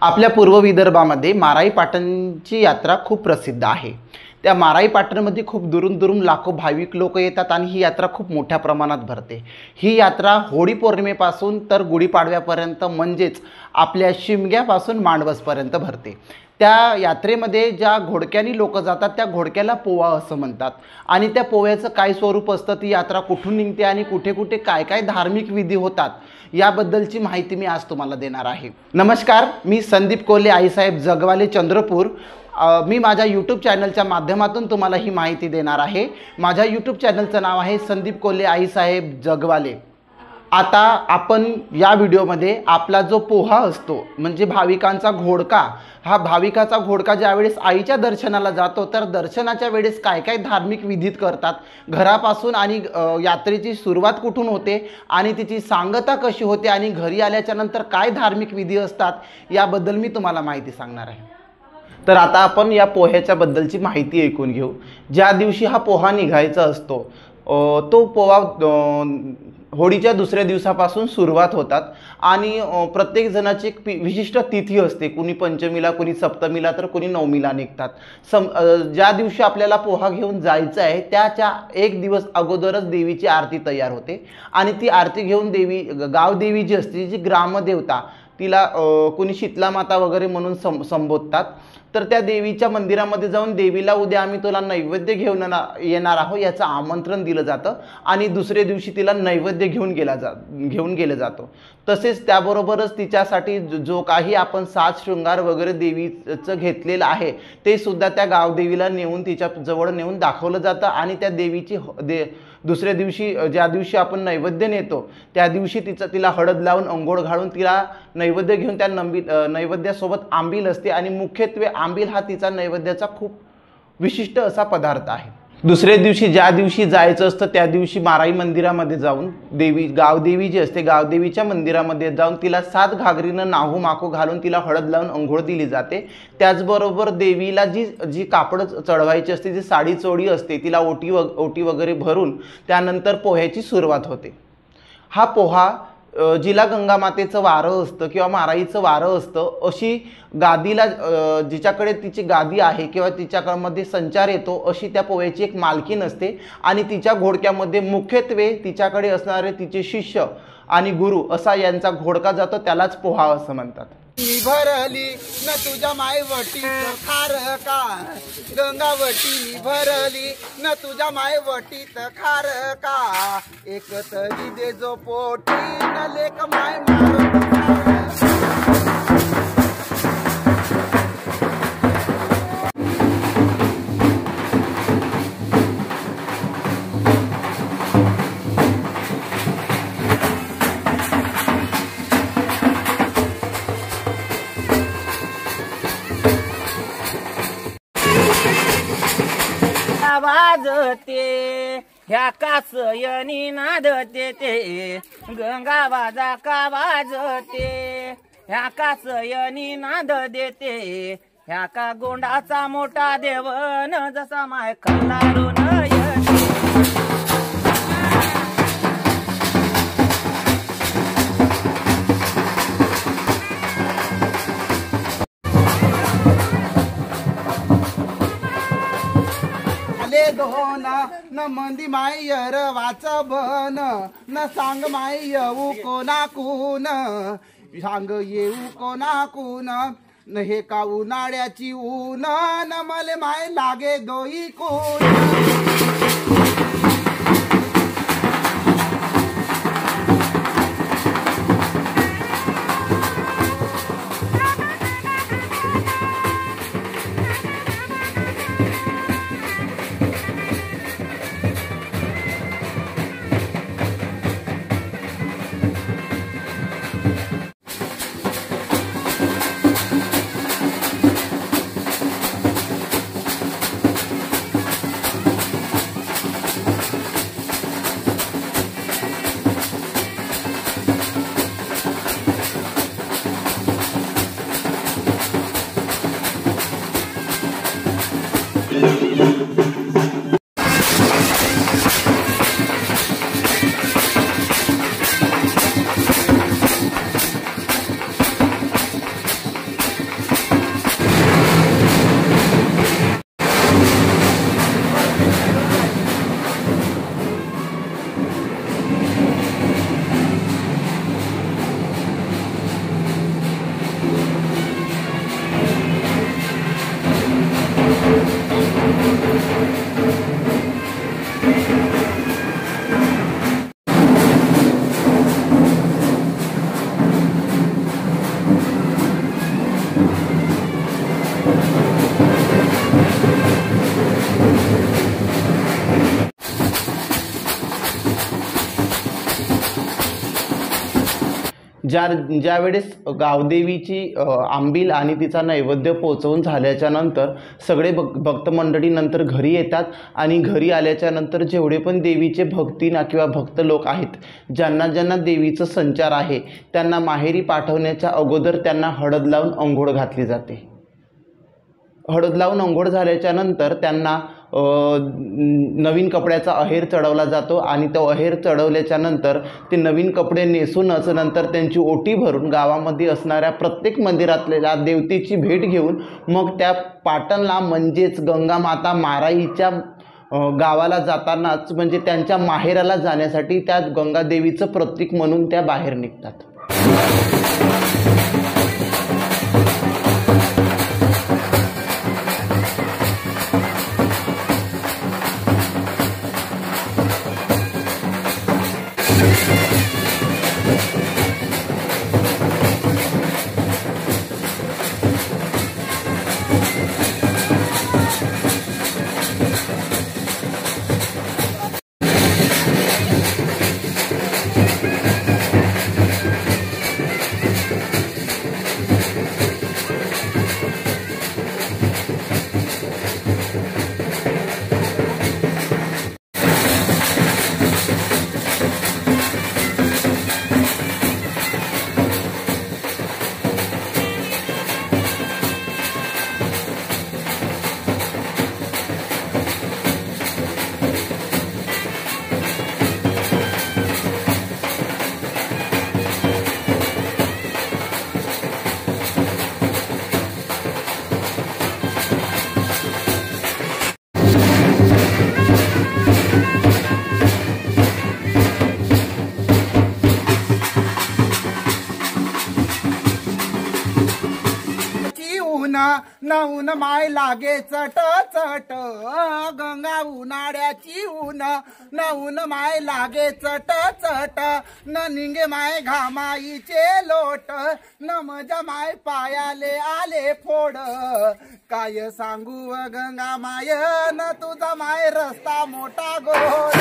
आपल्या पूर्व विदर्भामध्ये माराई पाटणची यात्रा खूप प्रसिद्ध आहे। त्या माराई पाटणमध्ये खूप दुरून दुरून लाखो भाविक लोक येतात आणि ही यात्रा खूप मोठ्या प्रमाणात भरते। ही यात्रा होळी पौर्णिमेपासून तर गुढीपाडव्यापर्यंत म्हणजेच आपल्या शिमग्यापासून मांडवसपर्यंत भरते। त्या यात्रेमध्ये ज्या घोडक्यानी लोक जातात त्या घोडक्याला पोवा असं म्हणतात आणि त्या पोव्याचं काय स्वरूप असतं, ती यात्रा कुठून निघते आणि कुठे कुठे काय काय धार्मिक विधी होतात याबद्दलची माहिती मी आज तुम्हाला देणार आहे। नमस्कार, मी संदीप कोल्हे आईसाहेब जगवाले चंद्रपूर। मी माझ्या यूट्यूब चॅनलच्या माध्यमातून तुम्हाला ही माहिती देणार आहे। माझ्या यूट्यूब चॅनलचं नाव आहे संदीप कोल्हे आईसाहेब जगवाले। आता आपण या व्हिडिओमध्ये आपला जो पोहा असतो म्हणजे भाविकांचा घोडका, हा भाविकाचा घोडका ज्यावेळेस आईच्या दर्शनाला जातो तर दर्शनाच्या वेळेस काय काय धार्मिक विधीत करतात, घरापासून आणि यात्रेची सुरुवात कुठून होते आणि तिची सांगता कशी होते आणि घरी आल्याच्या नंतर काय धार्मिक विधी असतात याबद्दल मी तुम्हाला माहिती सांगणार आहे। तर आता आपण या पोह्याच्या बद्दलची माहिती ऐकून घेऊ। ज्या दिवशी हा पोहा निघायचा असतो तो पोहा होळीच्या दुसऱ्या दिवसापासून सुरुवात होतात आणि प्रत्येक जणाची एक विशिष्ट तिथी असते। कुणी पंचमीला, कुणी सप्तमीला, तर कुणी नवमीला निघतात। ज्या दिवशी आपल्याला पोहा घेऊन जायचं आहे त्याच्या एक दिवस अगोदरच देवीची आरती तयार होते आणि ती आरती घेऊन देवी, गावदेवी जी असते, जी ग्रामदेवता, तिला कुणी शीतला माता वगैरे म्हणून संबोधतात। तर त्या देवीच्या मंदिरामध्ये जाऊन देवीला उद्या आम्ही तुला नैवेद्य घेऊन येणार आहोत याचं आमंत्रण दिलं जातं आणि दुसऱ्या दिवशी तिला नैवेद्य घेऊन गेलं जातो। तसेच त्याबरोबरच तिच्यासाठी जो काही आपण साज शृंगार वगैरे देवीचं घेतलेलं आहे ते सुद्धा त्या गावदेवीला नेऊन तिच्या जवळ नेऊन दाखवलं जातं आणि त्या देवीची दुसऱ्या दिवशी, ज्या दिवशी आपण नैवेद्य नेतो त्या दिवशी तिला हळद लावून अंघोळ घालून तिला नैवेद्य घेऊन त्या नैवेद्यासोबत आंबील असते आणि मुख्यत्वे आंबील हा तिचा नैवेद्याचा खूप विशिष्ट असा पदार्थ आहे। दुसऱ्या दिवशी ज्या दिवशी जायचं असतं त्या दिवशी माराई मंदिरामध्ये जाऊन गावदेवी जी असते गावदेवीच्या मंदिरामध्ये जाऊन तिला 7 घागरीनं नाहू माखू घालून तिला हळद लावून अंघोळ दिली जाते। त्याचबरोबर देवीला जी कापड चढवायची असते, जी साडी चोळी असते, तिला ओटी वगैरे भरून त्यानंतर पोह्याची सुरुवात होते। हा पोहा जिला गंगा मातेचं वारं असतं किंवा माराईचं वारं असतं अशी गादीला, जिच्याकडे तिची गादी आहे किंवा तिच्यामध्ये संचार येतो अशी त्या पोह्याची एक मालकीन असते आणि तिच्या घोडक्यामध्ये मुख्यत्वे तिच्याकडे असणारे तिचे शिष्य आणि गुरु असा यांचा घोडका जातो, त्यालाच पोहा असं म्हणतात। भरली न तुझ्या मायवटी खार का, गंगावटी भरली न तुझ्या मायवटी खार का, एक तरी दे जो पोटी न लेक माय वाजते ह्या कासयनी नादते ते, गंगा वाजा का वाजते ह्या कासयनी नाद देते, ह्या का गोंडाचा मोठा देवन जसा माय खल्लारून न मंदी मायर वाच बन, न सांग माय येऊ कोणाकून, सांग येऊ कोणाकून, न हे का उन्हाळ्याची ऊन, न मले माय लागे दोई कोण। ज्यावेळेस गावदेवीची आंबील आणि तिचा नैवेद्य पोचवून झाल्याच्या नंतर सगळे भक्त मंडळी नंतर घरी येतात आणि घरी आल्याच्या नंतर जेवढे पण देवीचे भक्तीना किंवा भक्त लोक आहेत, ज्यांना ज्यांना देवीचं संचार आहे, त्यांना माहेरी पाठवण्याच्या अगोदर त्यांना हळद लावून अंघोळ घातली जाते. हळद लावून अंघोळ झाल्याच्या नंतर त्यांना नवीन कपड्याचा अहेर चढवला जातो आणि तो अहेर चढवल्याच्या नंतर ते नवीन कपडे नेसूनच नंतर त्यांची ओटी भरून गावामध्ये असणाऱ्या प्रत्येक मंदिरातल्या देवतेची भेट घेऊन मग त्या पाटणला म्हणजेच गंगामाता माराईच्या गावाला जातानाच म्हणजे त्यांच्या माहेराला जाण्यासाठी त्या गंगादेवीचं प्रतीक म्हणून त्या बाहेर निघतात. ऊन माय लागे चट चट गंगा उन्हाळ्याची ऊन माय लागे चट चट न निंगे माय घामाईचे लोट न मजा माय पायाले आले फोड काय सांगू गंगा माय न तुझा माय रस्ता मोठा गोड.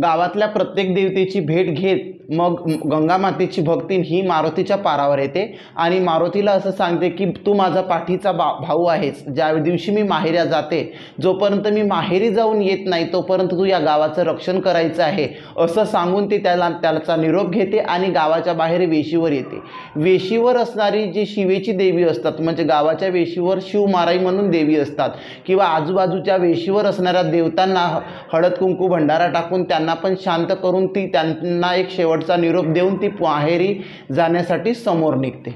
गावातल्या प्रत्येक देवतेची भेट घेत मग गंगा मातेची भक्ती ही मारुतीच्या पारावर येते आणि मारुतीला असं सांगते की तू माझा पाठीचा भाऊ आहेस. ज्या दिवशी मी माहेऱ्या जाते, जोपर्यंत मी माहेरी जाऊन येत नाही तोपर्यंत तू या गावाचं रक्षण करायचं आहे असं सांगून ती त्याचा निरोप घेते आणि गावाच्या बाहेर वेशीवर येते. वेशीवर असणारी जी शिवेची देवी असतात म्हणजे गावाच्या वेशीवर शिवमाराई म्हणून देवी असतात किंवा आजूबाजूच्या वेशीवर असणाऱ्या देवतांना हळद कुंकू भंडारा टाकून त्यांना पण शांत करून ती त्यांना एक शेवटचा निरोप देऊन ती माहेरी जाण्यासाठी समोर निघते.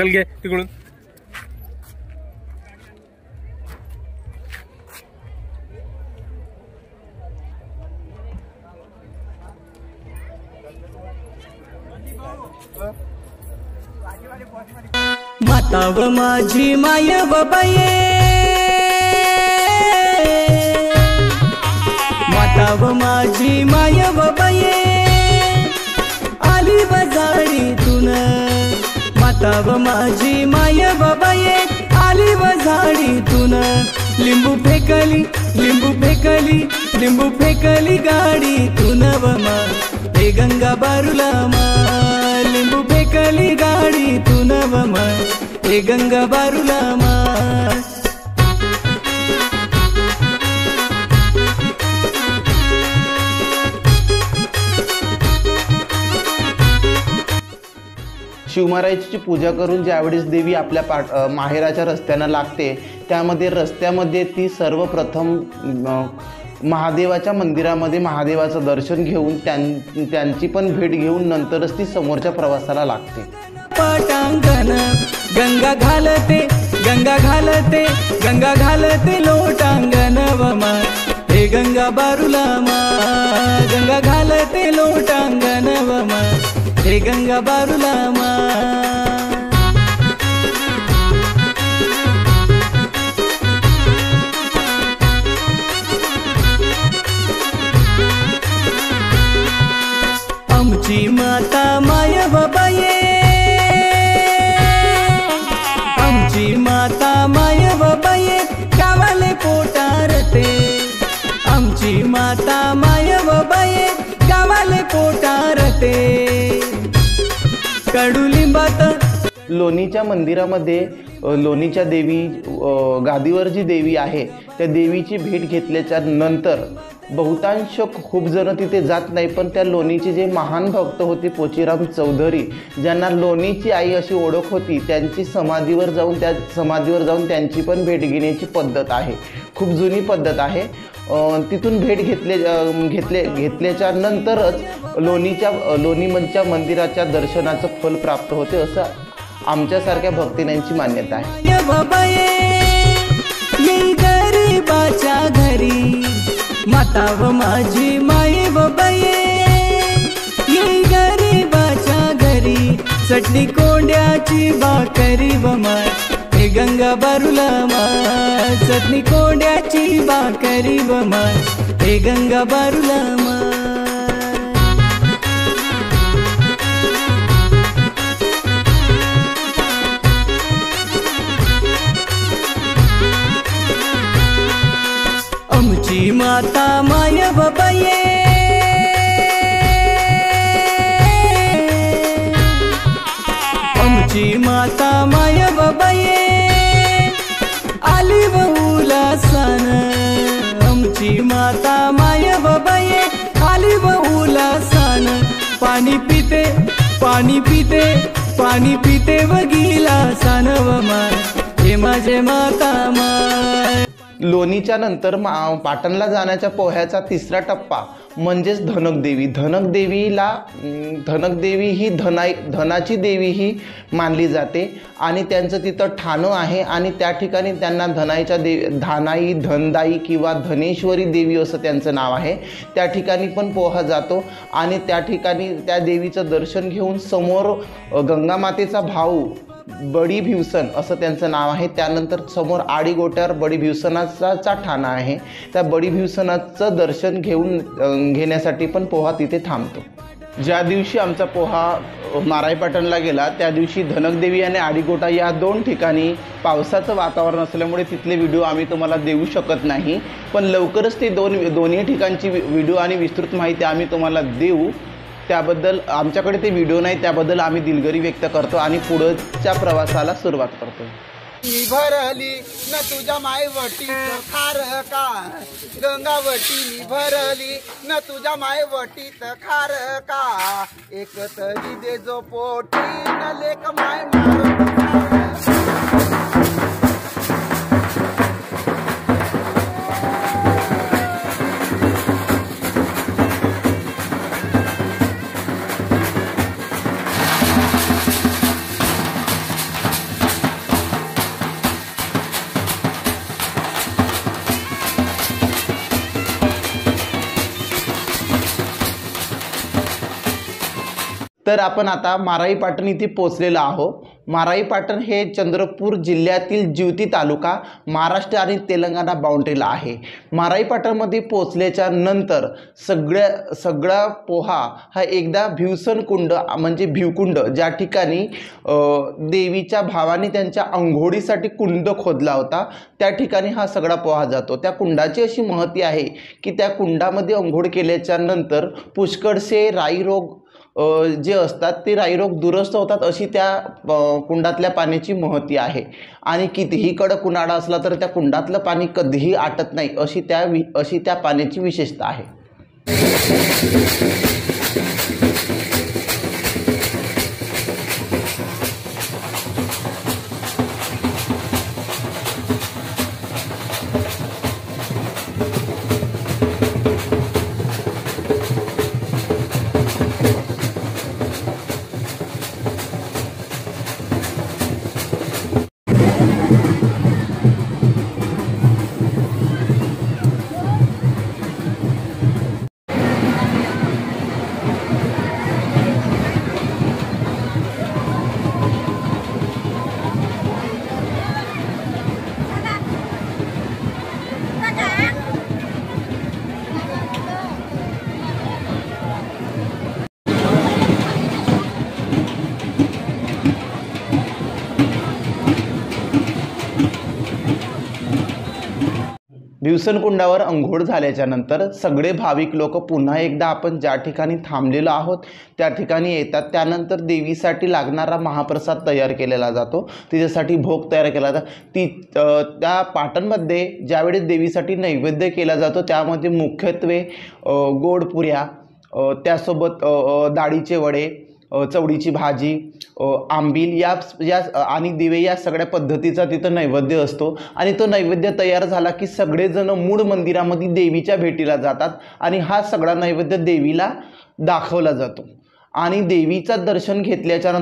चल घे तिकडून. माताव माझी माय बाबाये, माताव माझी माय बाबाये, आली वजाडीतून. माताव माझी माय बाबाये, आली वजाडीतून. लिंबू फेकली, लिंबू फेकली, लिंबू फेकली गाडीतून वमा. हे गंगा बारूला मा, लिंबू फेकली गाडीतून वमा. हे गंगा बारूला मा. शिवमारायची पूजा करून ज्यावेळेस देवी आपल्या माहेराच्या रस्त्यानं लागते, त्यामध्ये रस्त्यामध्ये ती सर्वप्रथम महादेवाच्या मंदिरामध्ये महादेवाचं दर्शन घेऊन त्यांची पण भेट घेऊन नंतरच ती समोरच्या प्रवासाला लागते. पटांगण गंगा घालते, गंगा घालते, गंगा घालते लोटांगण वमा. हे गंगा बारूला मा, गंगा घालते लोटांगण वमा. हे गंगा बारूला मा. आमची माता माय बाबाये, आमची माता माय बाबाये, गावाले पोटारते. आमची माता माय बाबाये, गावाले पोटारते. कडुलिंबात लोणीच्या मंदिरामध्ये लोणीच्या देवी गादीवर जी देवी आहे त्या देवीची भेट घेतल्याच्या नंतर बहुतांश खूप जण तिथे जात नाही, पण त्या लोणीचे जे महान भक्त होते पोचीराम चौधरी, ज्यांना लोणीची आई अशी ओळख होती, त्यांची समाधीवर जाऊन त्यांची पण भेट घेण्याची पद्धत आहे. खूप जुनी पद्धत आहे. तिथून भेट घेतल्याच्या नंतरच लोणीच्या मंदिराच्या दर्शनाचं फल प्राप्त होते, असं आमच्यासारख्या भक्तिनांची मान्यता आहे. गरीबाच्या घरी माताव माझी माय बाबाये, ये गरीबाच्या घरी चटणी कोंड्याची भाकरी वमा. हे गंगा बारूला मा, चटणी कोंड्याची भाकरी वमा. हे गंगा बारूला मा. आमची माता माय बाबाये, आमची माता माय बाबाये, आली बहुला सन. आमची माता माय बाबाये, आली बहुला सन. पाणी पिते, पाणी पिते, पाणी पिते वगीला सन वमा. हे माझे माता माय. लोणीच्या नंतर पाटणला जाण्याच्या पोह्याचा तिसरा टप्पा म्हणजेच धनकदेवी. धनकदेवी ही धनाची देवी ही मानली जाते आणि त्यांचं तिथं ठाणं आहे आणि त्या ठिकाणी त्यांना धानाई, धनदाई किंवा धनेश्वरी देवी असं त्यांचं नाव आहे. त्या ठिकाणी पण पोहा जातो आणि त्या ठिकाणी त्या देवीचं दर्शन घेऊन समोर गंगामातेचा भाऊ बडी भिवसन असं त्यांचं नाव आहे. त्यानंतर समोर आडीगोट्यावर बडी भिवसनाचा ठाणा आहे. त्या बडी भिवसनाचं दर्शन घेण्यासाठी पण पोहा तिथे थांबतो. ज्या दिवशी आमचा पोहा माराई पाटणला गेला त्या दिवशी धनकदेवी आणि आडीगोटा या दोन ठिकाणी पावसाचं वातावरण असल्यामुळे तिथले व्हिडिओ आम्ही तुम्हाला देऊ शकत नाही, पण लवकरच ते दोन्ही ठिकाणची व्हिडिओ आणि विस्तृत माहिती आम्ही तुम्हाला देऊ. त्याबद्दल आमच्याकडे ते व्हिडिओ नाही, त्याबद्दल आम्ही दिलगिरी व्यक्त करतो आणि पुढच्या प्रवासाला सुरुवात करतो. मी भरली न तुझ्या मायवटीत खार का, गंगावटी मी भरली न तुझ्या मायवटीत खार का. एक तरी दे जो पोटी न लेक माय तर आपण आता माराई पाटण इथे पोहोचलेलो आहोत. माराई पाटण हे चंद्रपूर जिल्ह्यातील जिवती तालुका महाराष्ट्र आणि तेलंगणा बाउंड्रीला आहे. माराई पाटणमध्ये पोहोचल्याच्या नंतर सगळा पोहा हा एकदा भिवसन कुंड म्हणजे भिवकुंड ज्या ठिकाणी देवीच्या भावाने त्यांच्या अंघोळीसाठी कुंड खोदला होता त्या ठिकाणी हा सगळा पोहा जातो. त्या कुंडाची अशी महती आहे की त्या कुंडामध्ये अंघोळ केल्याच्या नंतर पुष्कळसे राईरोग जे असतात ते राईरोग दुरुस्त होतात अशी त्या कुंडातल्या पाण्याची महती आहे. आणि कितीही कडक उन्हाळा असला तर त्या कुंडातलं पाणी कधीही आटत नाही अशी त्या पाण्याची विशेषता आहे. भिवसन कुंडावर अंघोळ झाल्याच्या नंतर सगळे भाविक लोक पुन्हा एकदा आपण ज्या ठिकाणी थांबलेलो आहोत त्या ठिकाणी येतात. त्यानंतर देवीसाठी लागणारा महाप्रसाद तयार केलेला जातो. तिच्यासाठी भोग तयार केला जातो. त्या पाटणमध्ये ज्यावेळी देवीसाठी नैवेद्य केला जातो त्यामध्ये मुख्यत्वे गोड पुऱ्या, त्यासोबत डाळीचे वडे, चवडीची भाजी, आंबील या आणि दिवे या सगळ्या पद्धतीचा तिथं नैवेद्य असतो. आणि तो नैवेद्य तयार झाला की सगळेजण मूळ मंदिरामध्ये देवीच्या भेटीला जातात आणि हा सगळा नैवेद्य देवीला दाखवला जातो. आणि देवीचं दर्शन घेतल्याच्या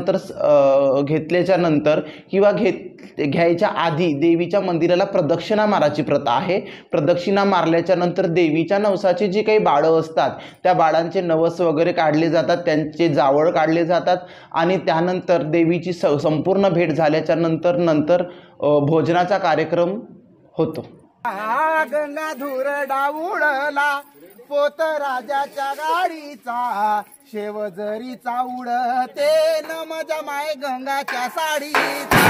नंतर किंवा घ्यायच्या आधी देवीच्या मंदिराला प्रदक्षिणा मारायची प्रथा आहे. प्रदक्षिणा मारल्याच्या नंतर देवीच्या नवसाची जी काही बाळं असतात त्या बाळांचे नवस वगैरे काढले जातात, त्यांचे जावळ काढले जातात आणि त्यानंतर देवीची संपूर्ण भेट झाल्याच्या नंतर भोजनाचा कार्यक्रम होतो. गंगाधूर डावुडला पोत राजाच्या गाडीचा, शेवजरीचा उडते न मजा माय गंगाच्या साडीचा.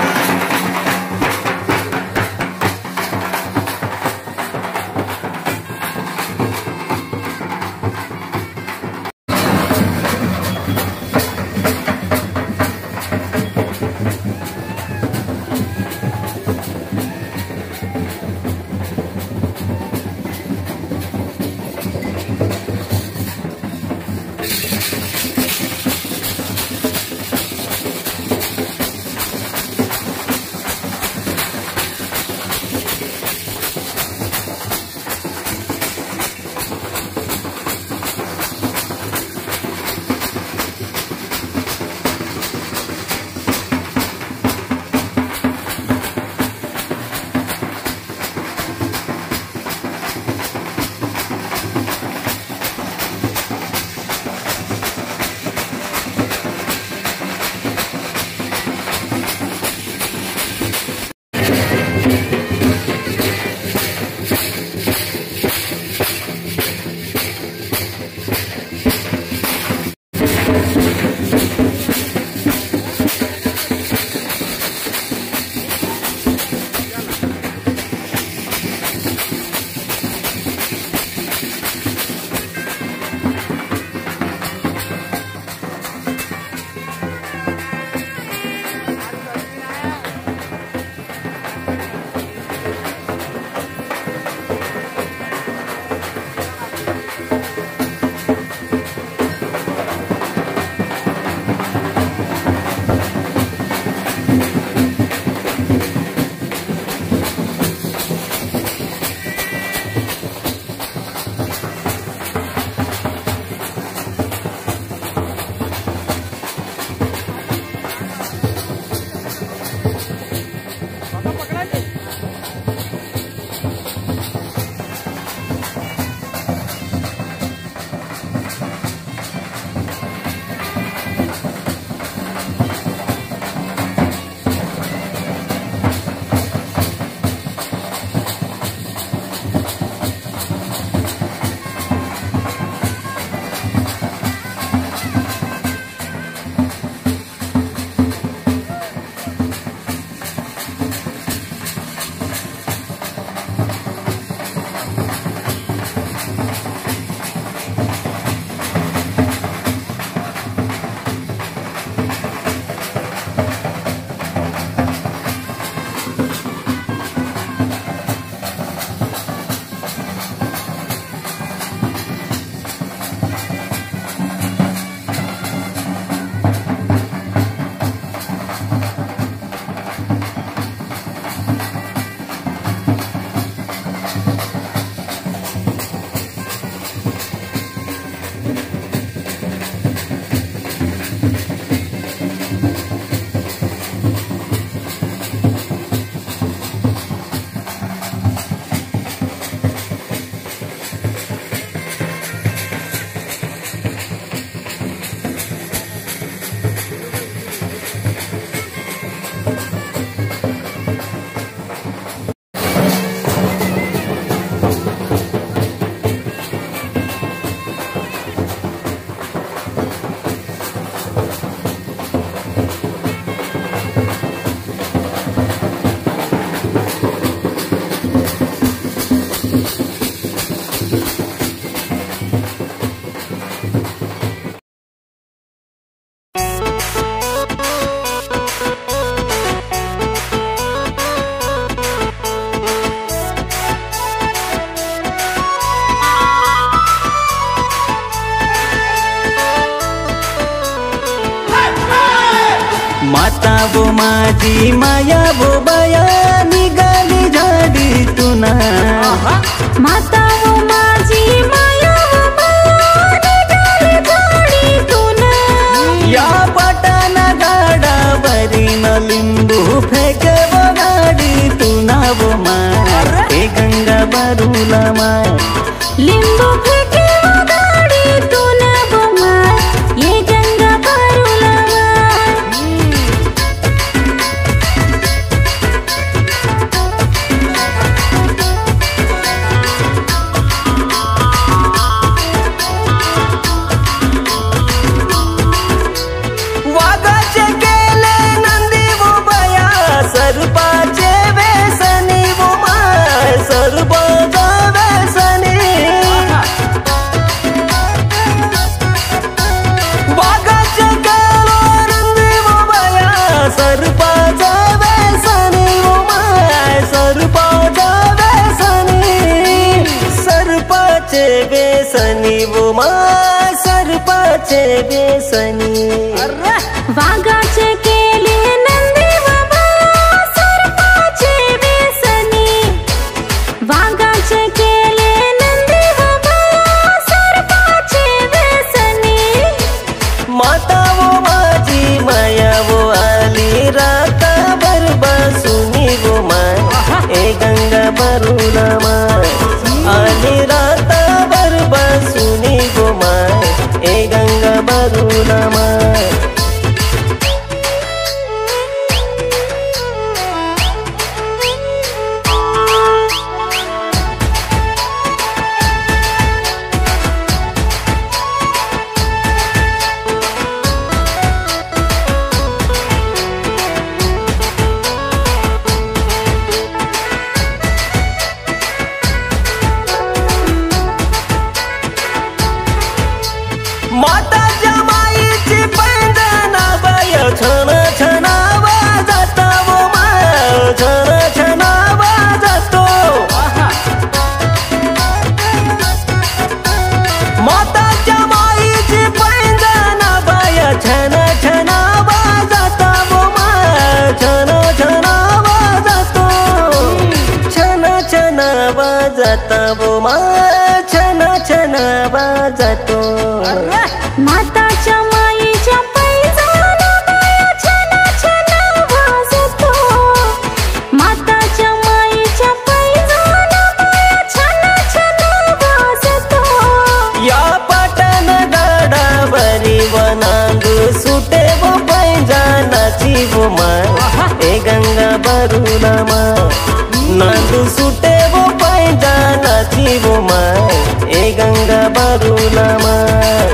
माता वो माझी माया वो बाया निघाली झाडीतून माता वो माझी माया वो बाया निघाली झाडीतून या पाटाना गाडावरीन लिंबू फेकव गाडीतून वो माय गंगा बारूला माय लिंबू फेके वो गाडीतून वो माय ये गंगा बारूला माय वाघाचे केले नंदी वो बया सर्पाचे वेसनी वो माय सर्पाचा वेसनी वाघाचे केले नंदी वो बया सर्पाचा वेसनी वो माय सर्पाचा वेसनी सर्पाचे वेसनी वो माय सर्पाचे वेसनी वाघाचे केले नंदी व बाया सर्पाचे व्यसनी वाघाचे केले नंदी व बाया सर्पाचे व्यसनी माता वो माझी माया वो आली राता बरबासुनी वो माय ए गंगा बरूला माय आली राता बरबासुनी वो my A Ganga Barula my माताच्या माईची पैंजना bye छन छना वाजतो वो माय छन छना वाजतो माताच्या माईची पैंजना बाय छन छना वाजतो वो माय छन छना वाजतो छन छना वाजतो वो माय छन छना वाजतो माताच्या माईच्या पैजाना बाया छन छन वाजतो माताच्या माईच्या पैजाना बाया छन छन वाजतो या पाटण गाडावरी व नांदू सुटे वो पैजानाची वो माय ए गंगा बरूला माय नांदू सुटे वो पैजानाची वो माय ए गंगा बरूला माय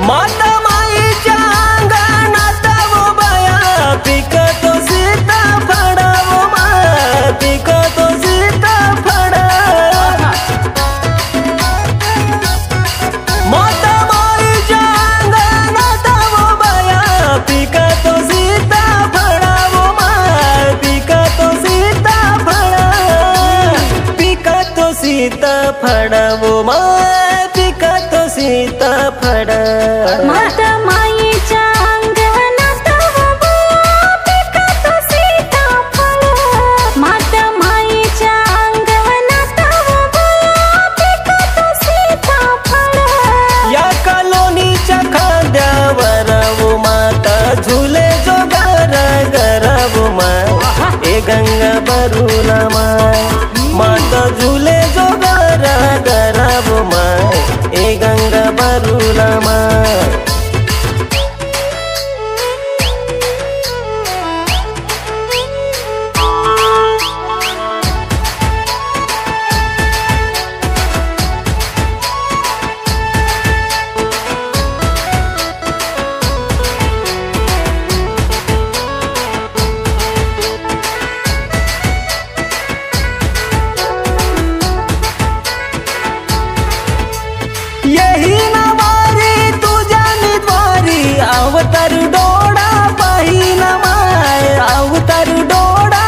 माता माईच्या अंगणात वो बाया पिकतो सीताफळ वो माय पिकतो सीताफळ माता माईच्या अंगणात वो बाया पिकतो सीताफळ वो माय पिकतो सीताफळ पिकतो सीताफळ वो माय पिकतो सीताफळ माता माईच्या अंगणात वो बाया पिकतो सीताफळ माता माईच्या अंगणात वो बाया पिकतो सीताफळ या कॉलोनीच्या खांद्यावर वो माता झुले जो गर वो माय ए गंगा बरूला माय माता झुले जो गर वो माय ए गंगा बरूला माय यही नवारी तुझ्या निद्वारी अवतार डोळा पाहिला माय अवतार डोळा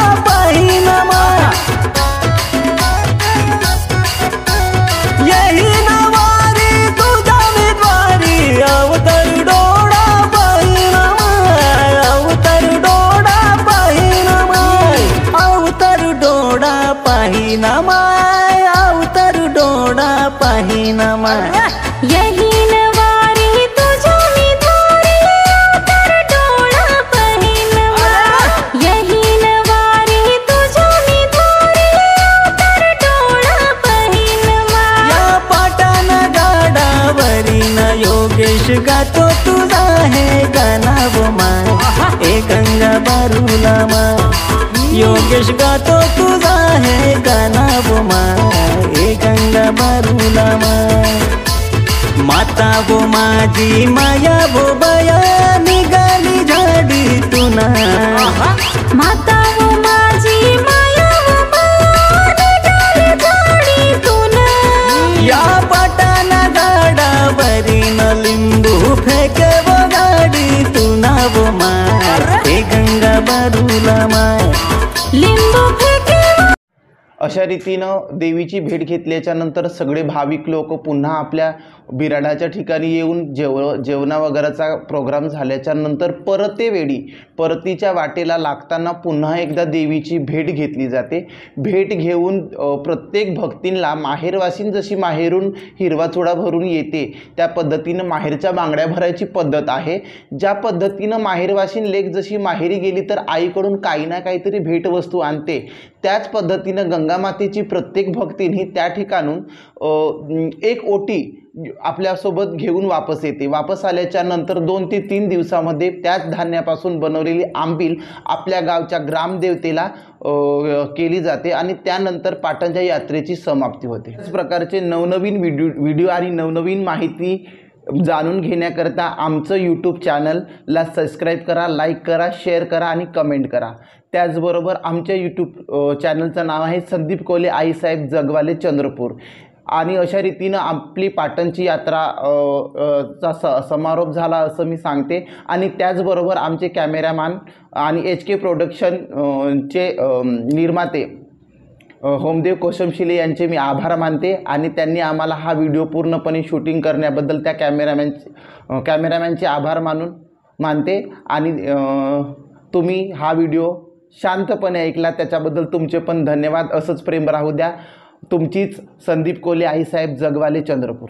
परिणामा यही नवारी तुझ्या मी धारी तर डोळा पहिनवा यही नवारी तुझ्या मी धारी तर डोळा पहिनवा या पाटाना गाडावरीन योगेश गातो तुझा हे गाना वो माय ए गंगा बारूला माय योगेश गातो तुझा हे गाना वो माय ए गंगा बारूला माय माता वो माझी माया वो बया निघाली झाडी तुना माता वो माझी माया वो निघाली झाडीतून या पाटाना गाडावरीन लिंबू फेके वो गाडी तुना वो माय ए गंगा बारूला माय लिंबू फेके अशा रीतीनं देवीची भेट घेतल्याच्या नंतर सगळे भाविक लोक पुन्हा आपल्या बिराडाच्या ठिकाणी येऊन जेवणा वगैरेचा प्रोग्राम झाल्याच्या नंतर परतीच्या वाटेला लागताना पुन्हा एकदा देवीची भेट घेतली जाते. भेट घेऊन प्रत्येक भक्तींना माहेरवासीन जशी माहेरून हिरवा चुडा भरून येते त्या पद्धतीनं माहेरच्या बांगड्या भरायची पद्धत आहे. ज्या पद्धतीनं माहेरवासीन लेक जशी माहेरी गेली तर आईकडून काही ना काहीतरी भेटवस्तू आणते त्याच पद्धतीनं गंगामातेची प्रत्येक भक्तींनी त्या ठिकाणून एक ओटी आपल्यासोबत घेऊन वापस येते. वापस आल्याच्या नंतर 2 ते 3 दिवसामध्ये त्याच धान्यापासून बनवलेली आंबील आपल्या गावच्या ग्रामदेवतेला केली जाते आणि त्यानंतर पाटणच्या यात्रेची समाप्ती होते. त्याच प्रकारचे नवनवीन व्हिडिओ आणि नवनवीन माहिती जाणून घेण्याकरता आमचं यूट्यूब चॅनलला सबस्क्राईब करा, लाईक करा, शेअर करा आणि कमेंट करा. त्याचबरोबर आमच्या यूट्यूब चॅनलचं नाव आहे संदीप कोले आईसाहेब जगवाले चंद्रपूर. आणि अशा रीतीनं आपली पाटणची यात्रा चा समारोप झाला असं मी सांगते. आणि त्याचबरोबर आमचे कॅमेरामॅन आणि HK प्रोडक्शनचे निर्माते होमदेव कोशमशिले यांचे मी आभार मानते आणि त्यांनी आम्हाला हा व्हिडिओ पूर्णपणे शूटिंग करण्याबद्दल त्या कॅमेरामॅनचे आभार मानते. आणि तुम्ही हा व्हिडिओ शांतपणे ऐकला त्याच्याबद्दल तुमचे पण धन्यवाद. असंच प्रेम राहू द्या. तुमचीच संदीप कोले आईसाहेब जगवाले चंद्रपूर.